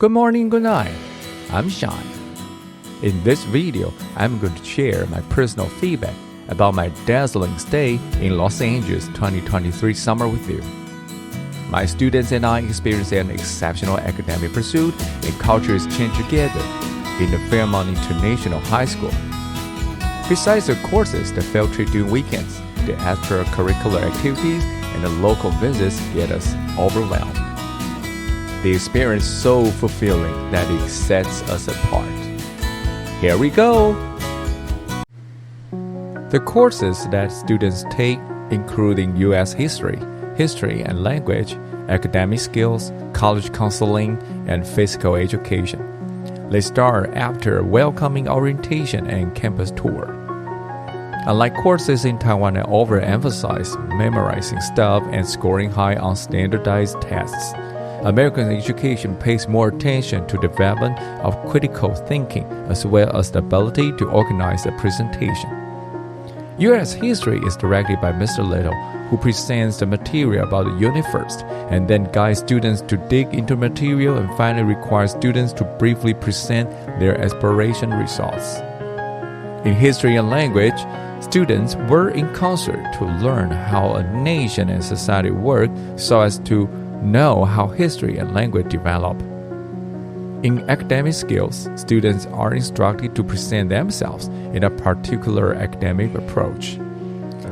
Good morning, good night. I'm Sean. In this video, I'm going to share my personal feedback about my dazzling stay in Los Angeles 2023 summer with you. My students and I experienced an exceptional academic pursuit and culture exchange together in the Fairmont International High School. Besides the courses, the field trip during weekends, the extracurricular activities, and the local visits get us overwhelmed. The experience is so fulfilling that it sets us apart. Here we go! The courses that students take, including U.S. history and language, academic skills, college counseling, and physical education. They start after a welcoming orientation and campus tour. Unlike courses in Taiwan that overemphasize memorizing stuff and scoring high on standardized tests, American education pays more attention to development of critical thinking as well as the ability to organize a presentation. U.S. history is directed by Mr. Little, who presents the material about the unit first, and then guides students to dig into material and finally requires students to briefly present their exploration results. In history and language, students were in concert to learn how a nation and society work so as to know how history and language develop. In academic skills, students are instructed to present themselves in a particular academic approach.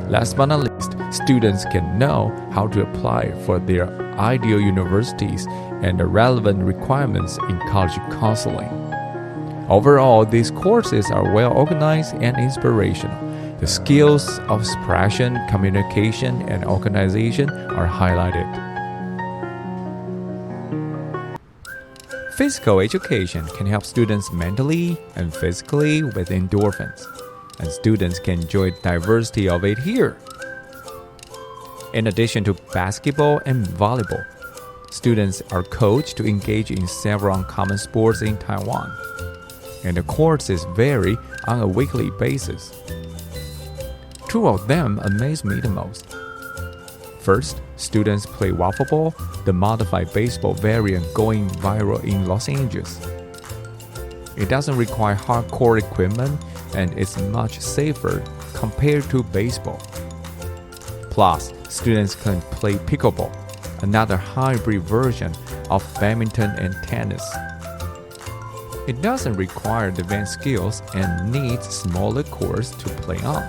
Last but not least, students can know how to apply for their ideal universities and the relevant requirements in college counseling. Overall, these courses are well organized and inspirational. The skills of expression, communication, and organization are highlighted. Physical education can help students mentally and physically with endorphins, and students can enjoy the diversity of it here. In addition to basketball and volleyball, students are coached to engage in several uncommon sports in Taiwan, and the courses vary on a weekly basis. Two of them amaze me the most. First, students play waffle ball, the modified baseball variant going viral in Los Angeles. It doesn't require hardcore equipment and is much safer compared to baseball. Plus, students can play pickleball, another hybrid version of badminton and tennis. It doesn't require advanced skills and needs smaller courts to play on.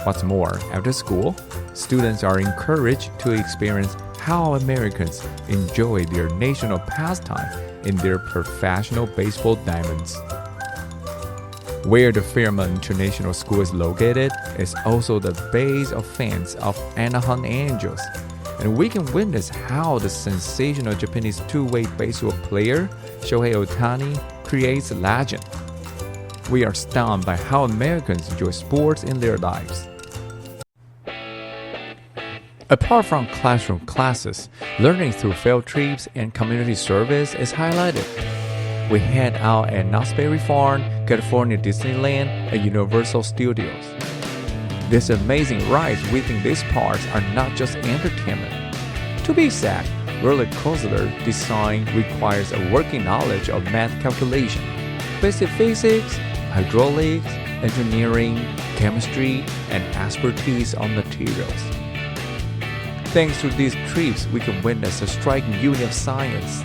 What's more, after school, students are encouraged to experience how Americans enjoy their national pastime in their professional baseball diamonds. Where the Fairmont International School is located is also the base of fans of Anaheim Angels, and we can witness how the sensational Japanese two-way baseball player Shohei Ohtani creates a legend. We are stunned by how Americans enjoy sports in their lives. Apart from classroom classes, learning through field trips and community service is highlighted. We head out at Knott's Berry Farm, California Disneyland, and Universal Studios. These amazing rides within these parks are not just entertainment. To be exact, roller coaster design requires a working knowledge of math calculation, basic physics, hydraulics, engineering, chemistry, and expertise on materials. Thanks to these trips, we can witness a striking unity of science.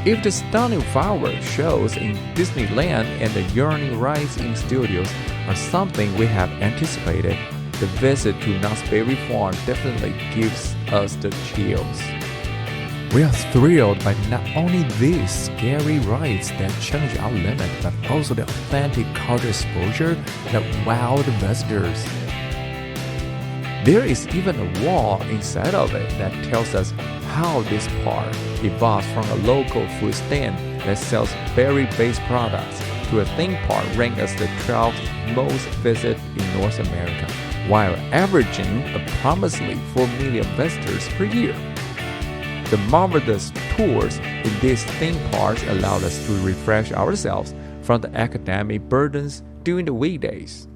If the stunning fireworks shows in Disneyland and the yearning rides in studios are something we have anticipated, the visit to Knott's Berry Farm definitely gives us the chills. We are thrilled by not only these scary rides that challenge our limit, but also the authentic cultural exposure that wow the visitors. There is even a wall inside of it that tells us how this park evolves from a local food stand that sells berry-based products to a theme park ranked as the 12th most visited in North America, while averaging approximately 4 million visitors per year. The marvelous tours in these theme parks allowed us to refresh ourselves from the academic burdens during the weekdays.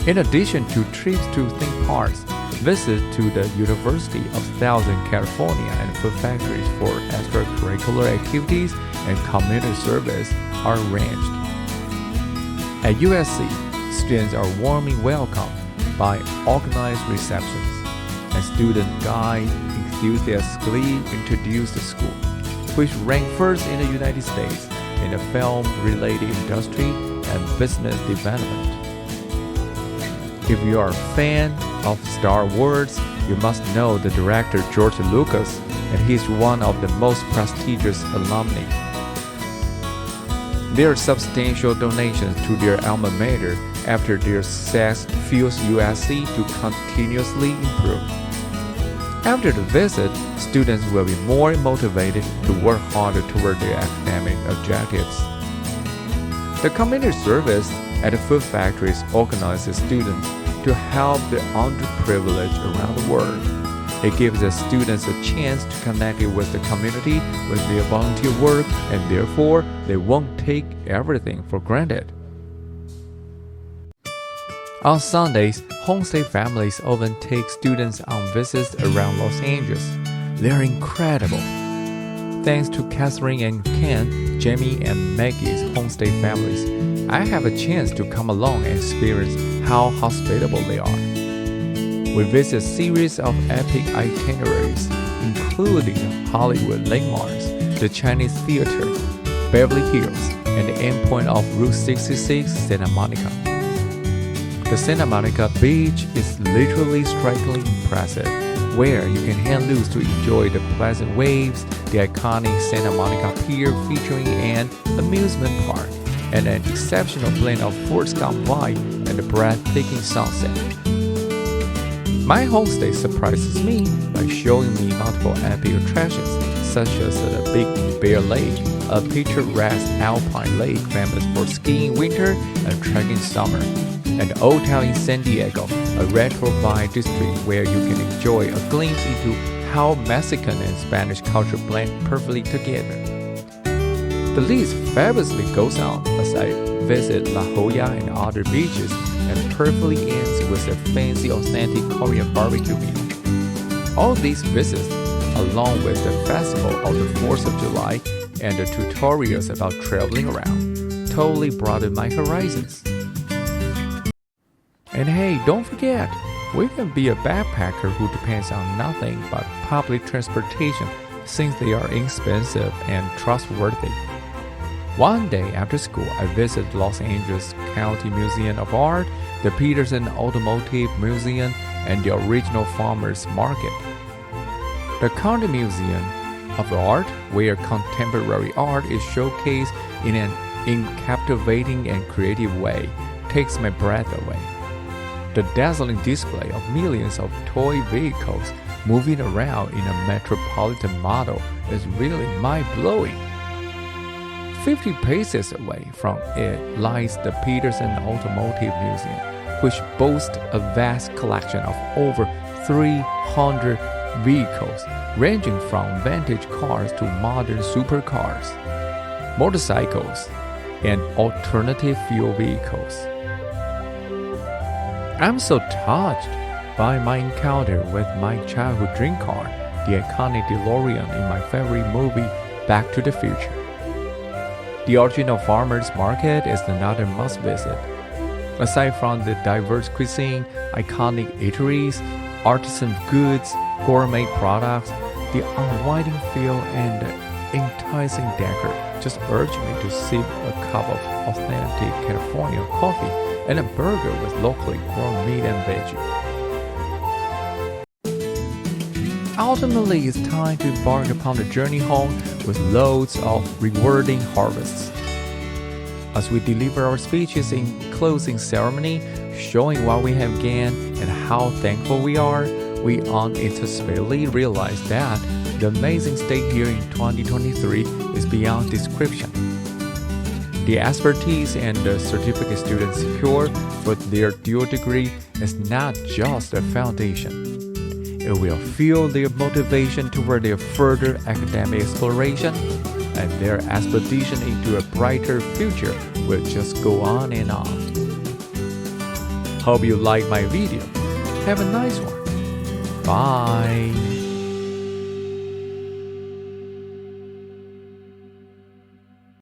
In addition to trips to theme parks, Visits to the University of Southern California and food factories for extracurricular activities and community service are arranged. At USC, students are warmly welcomed by organized receptions, and student guides enthusiastically introduce the school, which ranked first in the United States in the film-related industry and business development. If you are a fan of Star Wars, you must know the director George Lucas, and he's one of the most prestigious alumni. Their substantial donations to their alma mater after their success fuels USC to continuously improve. After the visit, students will be more motivated to work harder toward their academic objectives. The community service at the food factories organizes students to help the underprivileged around the world. It gives the students a chance to connect with the community with their volunteer work, and therefore they won't take everything for granted. On Sundays, homestay families often take students on visits around Los Angeles. They're incredible. Thanks to Catherine and Ken, Jamie and Maggie's homestay families, I have a chance to come along and experience how hospitable they are. We visit a series of epic itineraries, including Hollywood landmarks, the Chinese Theater, Beverly Hills, and the endpoint of Route 66, Santa Monica. The Santa Monica Beach is literally strikingly impressive, where you can hang loose to enjoy the pleasant waves, the iconic Santa Monica Pier featuring an amusement park, and an exceptional blend of Fort Scott vibe and a breathtaking sunset. My homestay surprises me by showing me multiple epic attractions, such as the Big Bear Lake, a picturesque alpine lake famous for skiing winter and trekking summer, and the Old Town in San Diego, a retro vibe district where you can enjoy a glimpse into how Mexican and Spanish culture blend perfectly together. The list fabulously goes on as I visit La Jolla and other beaches, and perfectly ends with a fancy authentic Korean barbecue meal. All these visits, along with the festival of the 4th of July and the tutorials about traveling around, totally broadened my horizons. And hey, don't forget, we can be a backpacker who depends on nothing but public transportation since they are inexpensive and trustworthy. One day after school, I visited Los Angeles County Museum of Art, the Peterson Automotive Museum, and the original Farmers Market. The County Museum of Art, where contemporary art is showcased in an captivating and creative way, takes my breath away. The dazzling display of millions of toy vehicles moving around in a metropolitan model is really mind-blowing. 50 paces away from it lies the Peterson Automotive Museum, which boasts a vast collection of over 300 vehicles, ranging from vintage cars to modern supercars, motorcycles, and alternative fuel vehicles. I'm so touched by my encounter with my childhood dream car, the iconic DeLorean in my favorite movie, Back to the Future. The original Farmers Market is another must-visit. Aside from the diverse cuisine, iconic eateries, artisan goods, gourmet products, the unwinding feel and the enticing decor just urge me to sip a cup of authentic California coffee and a burger with locally grown meat and veggie. Ultimately, it's time to embark upon the journey home with loads of rewarding harvests. As we deliver our speeches in closing ceremony, showing what we have gained and how thankful we are, we unanticipatedly realize that the amazing state here in 2023 is beyond description. The expertise and the certificate students secure for their dual degree is not just a foundation. It will fuel their motivation toward their further academic exploration, and their expedition into a brighter future will just go on and on. Hope you like my video. Have a nice one. Bye.